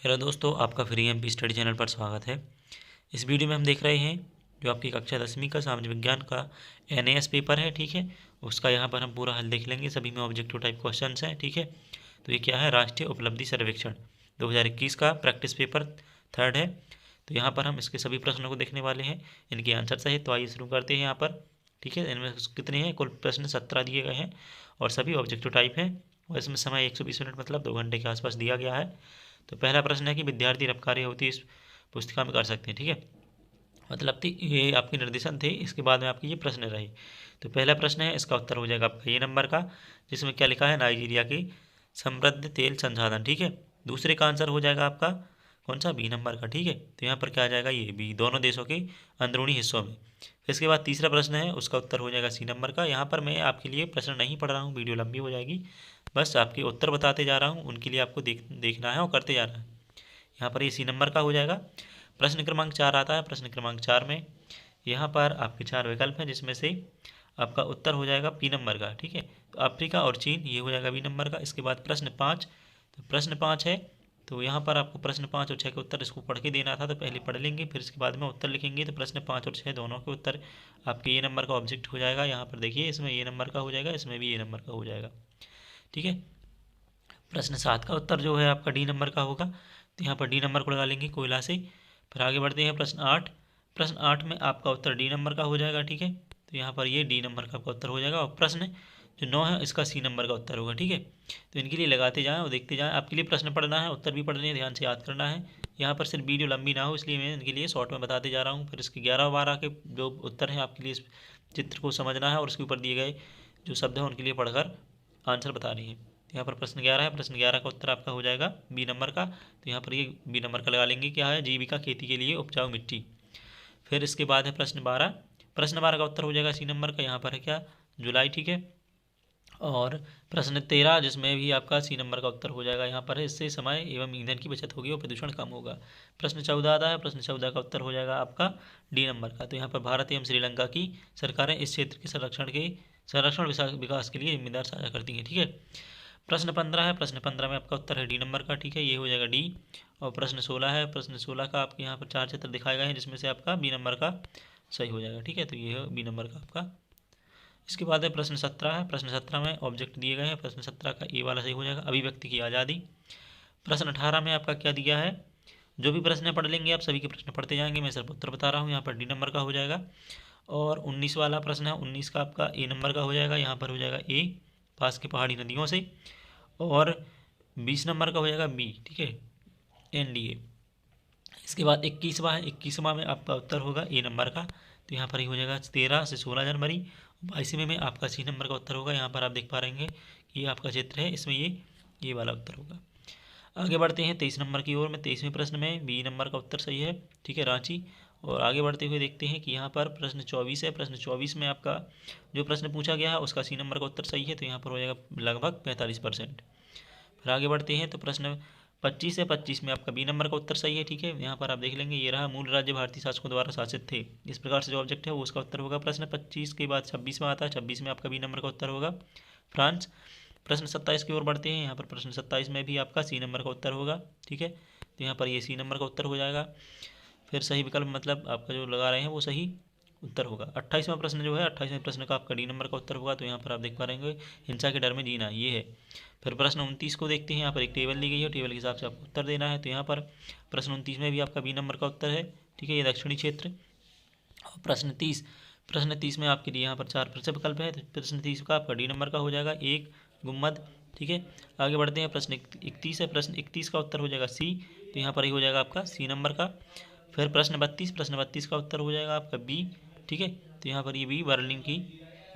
Hello दोस्तों, आपका free MP study channel पर स्वागत है। इस वीडियो में हम देख रहे हैं जो आपकी कक्षा 10वीं का सामाजिक विज्ञान का एनएएस पेपर है, ठीक है। उसका यहाँ पर हम पूरा हल देख लेंगे। सभी में ऑब्जेक्टिव टाइप क्वेश्चंस हैं, ठीक है। तो ये क्या है, राष्ट्रीय उपलब्धि सर्वेक्षण 2021 का प्रैक्टिस पेपर 3 है। तो यहाँ पर हम इसके सभी प्रश्नों को देखने वाले हैं, इनके आंसर सहित। तो आइए शुरू करते हैं यहाँ पर, ठीक है। इनमें कितने हैं, कुल प्रश्न 17 दिए गए हैं और सभी ऑब्जेक्टिव टाइप हैं। और इसमें समय 120 मिनट मतलब 2 घंटे के आसपास दिया गया है। तो पहला प्रश्न है कि विद्यार्थी रब कार्य होती इस पुस्तिका में कर सकते हैं, ठीक है। मतलब ये आपके निर्देशन थे, इसके बाद में आपके ये प्रश्न रहे। तो पहला प्रश्न है, इसका उत्तर हो जाएगा आपका ये नंबर का, जिसमें क्या लिखा है, नाइजीरिया की समृद्ध तेल संसाधन, ठीक है। दूसरे का आंसर हो जाएगा आपका कौन सा, बी नंबर का, ठीक है। तो यहाँ पर क्या आ जाएगा, ये बी, दोनों देशों के अंदरूनी हिस्सों में। इसके बाद तीसरा प्रश्न है, उसका उत्तर हो जाएगा सी नंबर का। यहाँ पर मैं आपके लिए प्रश्न नहीं पढ़ रहा हूँ, वीडियो लंबी हो जाएगी, बस आपके उत्तर बताते जा रहा हूँ, उनके लिए आपको देखना है और करते जाना है। यहाँ पर ये सी नंबर का हो जाएगा। प्रश्न क्रमांक 4 आता है। प्रश्न क्रमांक 4 में यहाँ पर आपके 4 विकल्प हैं, जिसमें से आपका उत्तर हो जाएगा बी नंबर का, ठीक है। तो अफ्रीका और चीन, ये हो जाएगा बी नंबर का। इसके बाद प्रश्न 5, तो प्रश्न 5 है, तो यहाँ पर आपको प्रश्न 5 और 6 के उत्तर इसको पढ़ के देना था, तो पहले पढ़ लेंगे, फिर इसके बाद में उत्तर लिखेंगे। तो प्रश्न 5 और 6 दोनों के उत्तर आपके ये नंबर का ऑब्जेक्ट हो जाएगा। यहाँ पर देखिए, इसमें ये नंबर का हो जाएगा, इसमें भी ये नंबर का हो जाएगा, ठीक है। प्रश्न 7 का उत्तर जो है आपका डी नंबर का होगा, तो यहाँ पर डी नंबर को लगा लेंगे कोयला से। फिर आगे बढ़ते हैं प्रश्न 8। प्रश्न 8 में आपका उत्तर डी नंबर का हो जाएगा, ठीक है। तो यहाँ पर ये डी नंबर का आपका उत्तर हो जाएगा। और प्रश्न जो 9 है, इसका सी नंबर का उत्तर होगा, ठीक है। तो इनके लिए लगाते जाएँ और देखते जाएँ। आपके लिए प्रश्न पढ़ना है, उत्तर भी पढ़ने हैं, ध्यान से याद करना है। यहाँ पर सिर्फ वीडियो लंबी ना हो, इसलिए मैं इनके लिए शॉर्ट में बताते जा रहा हूँ। फिर इसके 11-12 के जो उत्तर हैं, आपके लिए इस चित्र को समझना है और उसके ऊपर दिए गए जो शब्द हैं उनके लिए पढ़कर आंसर बताने हैं। यहाँ पर प्रश्न 11 है, प्रश्न 11 का उत्तर आपका हो जाएगा बी नंबर का। तो यहाँ पर ये बी नंबर का लगा लेंगे, क्या है, जीविका खेती के लिए उपजाऊ मिट्टी। फिर इसके बाद है प्रश्न 12। प्रश्न 12 का उत्तर हो जाएगा सी नंबर का, यहाँ पर है क्या, जुलाई, ठीक है। और प्रश्न 13, जिसमें भी आपका सी नंबर का उत्तर हो जाएगा, यहाँ पर है, इससे समय एवं ईंधन की बचत होगी और प्रदूषण कम होगा। प्रश्न 14 आता है। प्रश्न 14 का उत्तर हो जाएगा आपका डी नंबर का। तो यहाँ पर भारत एवं श्रीलंका की सरकारें इस क्षेत्र के संरक्षण विकास के लिए जिम्मेदार साझा करती हैं, ठीक है। प्रश्न 15 है। प्रश्न 15 में आपका उत्तर है डी नंबर का, ठीक है, ये हो जाएगा डी। और प्रश्न 16 है। प्रश्न 16 का आपके यहाँ पर 4 चित्र दिखाए गए हैं, जिसमें से आपका बी नंबर का सही हो जाएगा, ठीक है। तो ये है बी नंबर का आपका। इसके बाद है प्रश्न 17 है। प्रश्न 17 में ऑब्जेक्ट दिए गए हैं। प्रश्न 17 का ए वाला सही हो जाएगा, अभिव्यक्ति की आज़ादी। प्रश्न 18 में आपका क्या दिया है, जो भी प्रश्न पढ़ लेंगे आप, सभी के प्रश्न पढ़ते जाएंगे, मैं सिर्फ उत्तर बता रहा हूँ। यहाँ पर डी नंबर का हो जाएगा। और 19 वाला प्रश्न है, 19 का आपका ए नंबर का हो जाएगा, यहाँ पर हो जाएगा ए, पास की पहाड़ी नदियों से। और 20 नंबर का हो जाएगा बी, ठीक है, एनडीए। इसके बाद 21वां है। 21वां में आपका उत्तर होगा ए नंबर का, तो यहाँ पर ही हो जाएगा 13 से 16 जनवरी। 22वें में आपका सी नंबर का उत्तर होगा, यहाँ पर आप देख पा रहेंगे कि ये आपका चित्र है, इसमें ये वाला उत्तर होगा। आगे बढ़ते हैं 23 नंबर की ओर में। 23वें प्रश्न में बी नंबर का उत्तर सही है, ठीक है, रांची। और आगे बढ़ते हुए देखते हैं कि यहाँ पर प्रश्न 24 है। प्रश्न 24 में आपका जो प्रश्न पूछा गया है, उसका सी नंबर का उत्तर सही है, तो यहाँ पर हो जाएगा लगभग 45%। फिर आगे बढ़ते हैं तो प्रश्न 25 है। 25 में आपका बी नंबर का उत्तर सही है, ठीक है। यहाँ पर आप देख लेंगे, ये रहा, मूल राज्य भारतीय शासकों द्वारा शासित थे, इस प्रकार से जो ऑब्जेक्ट है वो उसका उत्तर होगा। प्रश्न 25 के बाद 26 में आता है। 26 में आपका बी नंबर का उत्तर होगा फ्रांस। प्रश्न 27 की ओर बढ़ते हैं। यहाँ पर प्रश्न 27 में भी आपका सी नंबर का उत्तर होगा, ठीक है। तो यहाँ पर ये सी नंबर का उत्तर हो जाएगा। फिर सही विकल्प मतलब आपका जो लगा रहे हैं वो सही उत्तर होगा। 28वां प्रश्न जो है, 28वें प्रश्न का आपका डी नंबर का उत्तर होगा, तो यहाँ पर आप देख पा रहे हैं, हिंसा के डर में जीना, ये है। फिर प्रश्न 29 को देखते हैं। यहाँ पर एक टेबल दी गई है, टेबल के हिसाब से आपको उत्तर देना है। तो यहाँ पर प्रश्न 29 में भी आपका बी नंबर का उत्तर है, ठीक है, ये दक्षिणी क्षेत्र। और प्रश्न 30 में आपके लिए यहाँ पर 4 प्रश्न विकल्प है, तो प्रश्न 30 का आपका डी नंबर का हो जाएगा, एक गुम्मद, ठीक है। आगे बढ़ते हैं, प्रश्न 31 है। प्रश्न 31 का उत्तर हो जाएगा सी, तो यहाँ पर ही हो जाएगा आपका सी नंबर का। फिर प्रश्न 32 का उत्तर हो जाएगा आपका बी, ठीक है। तो यहाँ पर ये बी, बर्लिन की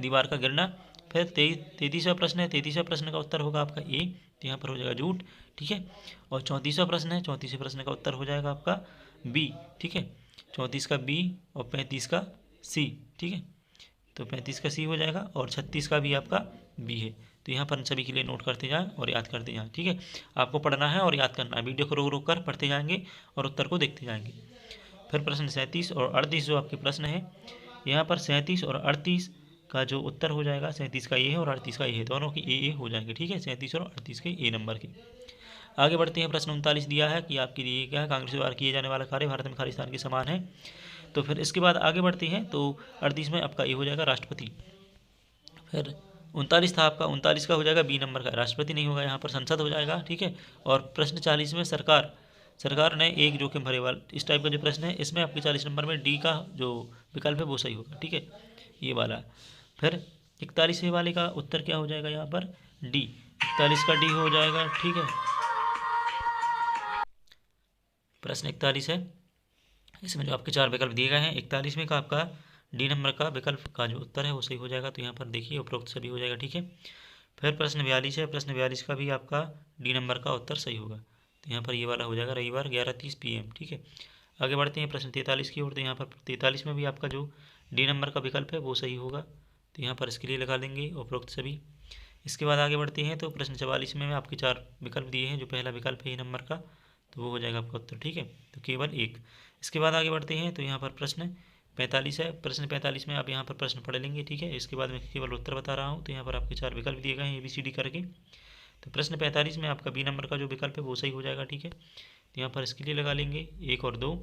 दीवार का गिरना। फिर 33वां प्रश्न है। 33वें प्रश्न का उत्तर होगा आपका ए, तो यहाँ पर हो जाएगा झूठ, ठीक है। और 34वां प्रश्न है। 34वें प्रश्न का उत्तर हो जाएगा आपका बी, ठीक है, 34 का बी और 35 का सी, ठीक है। तो 35 का सी हो जाएगा और 36 का भी आपका बी है। तो यहाँ पर सभी के लिए नोट करते जाएं और याद करते जाएं, ठीक है। आपको पढ़ना है और याद करना है, वीडियो को रोक रोक कर पढ़ते जाएंगे और उत्तर को देखते जाएंगे। फिर प्रश्न 37 और 38 जो आपके प्रश्न है, यहाँ पर 37 और 38 का जो उत्तर हो जाएगा, 37 का ए है और 38 का ए है, दोनों के ए हो जाएंगे, ठीक है, 37 और 38 के ए नंबर के। आगे बढ़ते हैं। प्रश्न 39 दिया है कि आपके लिए क्या है, कांग्रेस द्वारा किए जाने वाला कार्य भारत में खालिस्तान के समान है। तो फिर इसके बाद आगे बढ़ते हैं। तो 38 में आपका ये हो जाएगा राष्ट्रपति। फिर 39 था आपका, 39 का हो जाएगा बी नंबर का, राष्ट्रपति नहीं होगा यहाँ पर, संसद हो जाएगा। ठीक है। और प्रश्न 40 में सरकार ने एक जोखिम भरे वाला, इस टाइप का जो प्रश्न है इसमें आपके 40 नंबर में डी का जो विकल्प है वो सही होगा। ठीक है, ये वाला। फिर 41वें वाले का उत्तर क्या हो जाएगा यहाँ पर, डी, 41 का डी हो जाएगा। ठीक है, प्रश्न 41 है, इसमें जो आपके 4 विकल्प दिए गए हैं, 41वें का आपका डी नंबर का विकल्प का जो उत्तर है वो सही हो जाएगा। तो यहाँ पर देखिए उपरोक्त सभी हो जाएगा। ठीक है। फिर प्रश्न 42 है, प्रश्न 42 का भी आपका डी नंबर का उत्तर सही होगा। तो यहाँ पर ये वाला हो जाएगा, रविवार 11:30 PM। ठीक है। आगे बढ़ते हैं प्रश्न 43 की ओर। तो यहाँ पर 43 में भी आपका जो डी नंबर का विकल्प है वो सही होगा। तो यहाँ पर इसके लिए लगा देंगे उपरोक्त सभी। इसके बाद आगे बढ़ते हैं। तो प्रश्न 44 में आपके 4 विकल्प दिए हैं, जो पहला विकल्प है ए नंबर का, तो वो हो जाएगा आपका उत्तर। ठीक है, तो केवल एक। इसके बाद आगे बढ़ते हैं। तो यहाँ पर प्रश्न 45 है, प्रश्न 45 में आप यहाँ पर प्रश्न पढ़ लेंगे। ठीक है, इसके बाद मैं केवल उत्तर बता रहा हूँ। तो यहाँ पर आपके 4 विकल्प दिए गए हैं ABCD करके। तो प्रश्न 45 में आपका बी नंबर का जो विकल्प है वो सही हो जाएगा। ठीक है, तो यहाँ पर इसके लिए लगा लेंगे 1 और 2।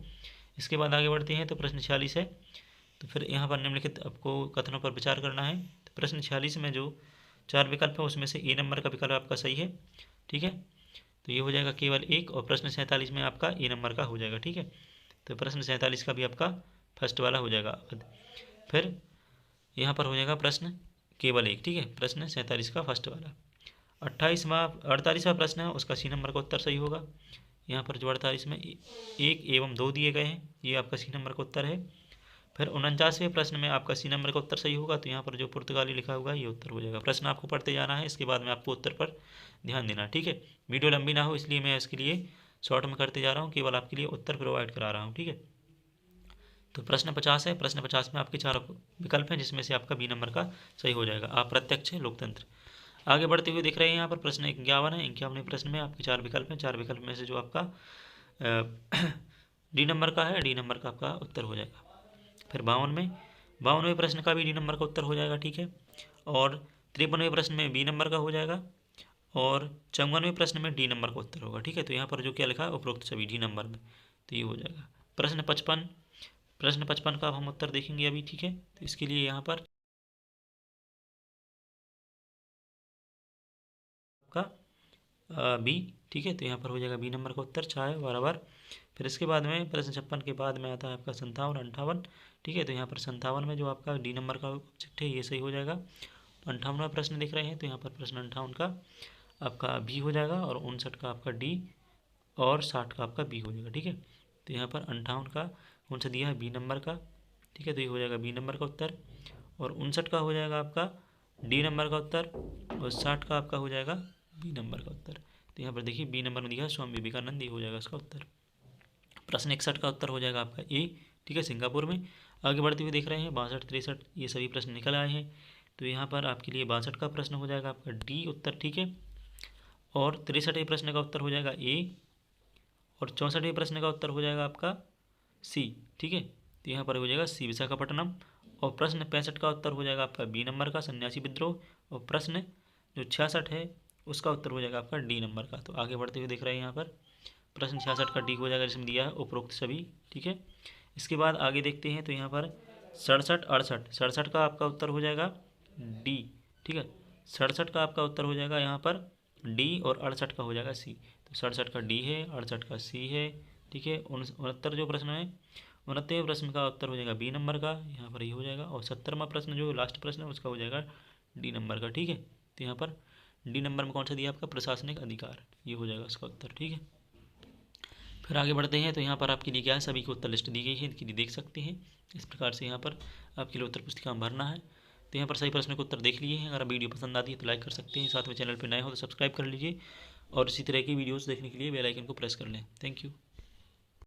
इसके बाद आगे बढ़ते हैं। तो प्रश्न 46 है, तो फिर यहाँ पर निम्नलिखित आपको कथनों पर विचार करना है। तो प्रश्न 46 में जो 4 विकल्प है उसमें से ए नंबर का विकल्प आपका सही है। ठीक है, तो ये हो जाएगा केवल 1। और प्रश्न 47 में आपका ए नंबर का हो जाएगा। ठीक है, तो प्रश्न 47 का भी आपका फर्स्ट वाला हो जाएगा। फिर यहाँ पर हो जाएगा प्रश्न केवल 1। ठीक है, प्रश्न 47 का फर्स्ट वाला। 48वां प्रश्न है, उसका सी नंबर का उत्तर सही होगा। यहाँ पर जो 48 में 1 एवं 2 दिए गए हैं, ये आपका सी नंबर का उत्तर है। फिर 49वें प्रश्न में आपका सी नंबर का उत्तर सही होगा। तो यहाँ पर जो पुर्तगाली लिखा हुआ है ये उत्तर हो जाएगा। प्रश्न आपको पढ़ते जाना है, इसके बाद में आपको उत्तर पर ध्यान देना। ठीक है, वीडियो लंबी ना हो इसलिए मैं इसके लिए शॉर्ट में करते जा रहा हूँ, केवल आपके लिए उत्तर प्रोवाइड करा रहा हूँ। ठीक है, तो प्रश्न 50 है, प्रश्न 50 में आपके 4 विकल्प हैं, जिसमें से आपका बी नंबर का सही हो जाएगा, अप्रत्यक्ष लोकतंत्र। आगे बढ़ते हुए दिख रहे हैं यहाँ पर प्रश्न 51 है। 51वें प्रश्न में आपके 4 विकल्प हैं, 4 विकल्प में से जो आपका डी नंबर का है, डी नंबर का आपका उत्तर हो जाएगा। फिर 52वें प्रश्न का भी डी नंबर का उत्तर हो जाएगा। ठीक है, और 53वें प्रश्न में बी नंबर का हो जाएगा, और 54वें प्रश्न में डी नंबर का उत्तर होगा। ठीक है, तो यहाँ पर जो क्या लिखा है उपरोक्त सभी डी नंबर में, तो ये हो जाएगा। प्रश्न 55 का अब हम उत्तर देखेंगे अभी। ठीक है, तो इसके लिए यहाँ पर आपका बी। ठीक है, तो यहाँ पर हो जाएगा बी नंबर का उत्तर, चाहे बराबर। फिर इसके बाद में प्रश्न 56 के बाद में आता है आपका 57, 58। ठीक है, तो यहाँ पर 57 में जो आपका डी नंबर का ऑब्जेक्ट है ये सही हो जाएगा। 58वां प्रश्न दिख रहे हैं, तो यहाँ पर प्रश्न 58 का आपका बी हो जाएगा, और 59 का आपका डी, और 60 का आपका बी हो जाएगा। ठीक है, तो यहाँ पर 58 का कौन सा दिया है, बी नंबर का। ठीक है, तो ये हो जाएगा बी नंबर का उत्तर, और 59 का हो जाएगा आपका डी नंबर का उत्तर, और 60 का आपका हो जाएगा बी नंबर का उत्तर। तो यहाँ पर देखिए बी नंबर में दिया है स्वामी विवेकानंद, ये हो जाएगा इसका उत्तर। प्रश्न 61 का उत्तर हो जाएगा आपका ए। ठीक है, सिंगापुर में। आगे बढ़ते हुए देख रहे हैं 62, 63 ये सभी प्रश्न निकल आए हैं। तो यहाँ पर आपके लिए 62 का प्रश्न हो जाएगा आपका डी उत्तर। ठीक है, और 63वें प्रश्न का उत्तर हो जाएगा ए, और 64वें प्रश्न का उत्तर हो जाएगा आपका सी। ठीक है, तो यहाँ पर हो जाएगा सी, विशाखापट्टनम। और प्रश्न 65 का उत्तर हो जाएगा आपका बी नंबर का, सन्यासी विद्रोह। और प्रश्न जो 66 है उसका उत्तर हो जाएगा आपका डी नंबर का। तो आगे बढ़ते हुए देख रहे हैं यहाँ पर प्रश्न 66 का डी हो जाएगा, जिसमें दिया है उपरोक्त सभी। ठीक है, इसके बाद आगे देखते हैं। तो यहाँ पर 67, 68, 67 का आपका उत्तर हो जाएगा डी। ठीक है, 67 का आपका उत्तर हो जाएगा यहाँ पर डी, और 68 का हो जाएगा सी। तो 67 का डी है, 68 का सी है। ठीक है, 69 जो प्रश्न है, 69वें प्रश्न का उत्तर हो जाएगा बी नंबर का, यहाँ पर ये हो जाएगा। और 70वां प्रश्न जो लास्ट प्रश्न है उसका हो जाएगा डी नंबर का। ठीक है, तो यहाँ पर डी नंबर में कौन सा दिया आपका, प्रशासनिक अधिकार, ये हो जाएगा उसका उत्तर। ठीक है, फिर आगे बढ़ते हैं। तो यहाँ पर आपके लिए क्या है, सभी की उत्तर लिस्ट दी गई है, इनके लिए देख सकते हैं। इस प्रकार से यहाँ पर आपके लिए उत्तर पुस्तिका भरना है। तो यहाँ पर सही प्रश्न के उत्तर देख लिए हैं। अगर वीडियो पसंद आती है तो लाइक कर सकते हैं, साथ में चैनल पर नए हो तो सब्सक्राइब कर लीजिए, और इसी तरह की वीडियोस देखने के लिए बेल आइकन को प्रेस कर लें। Thank you.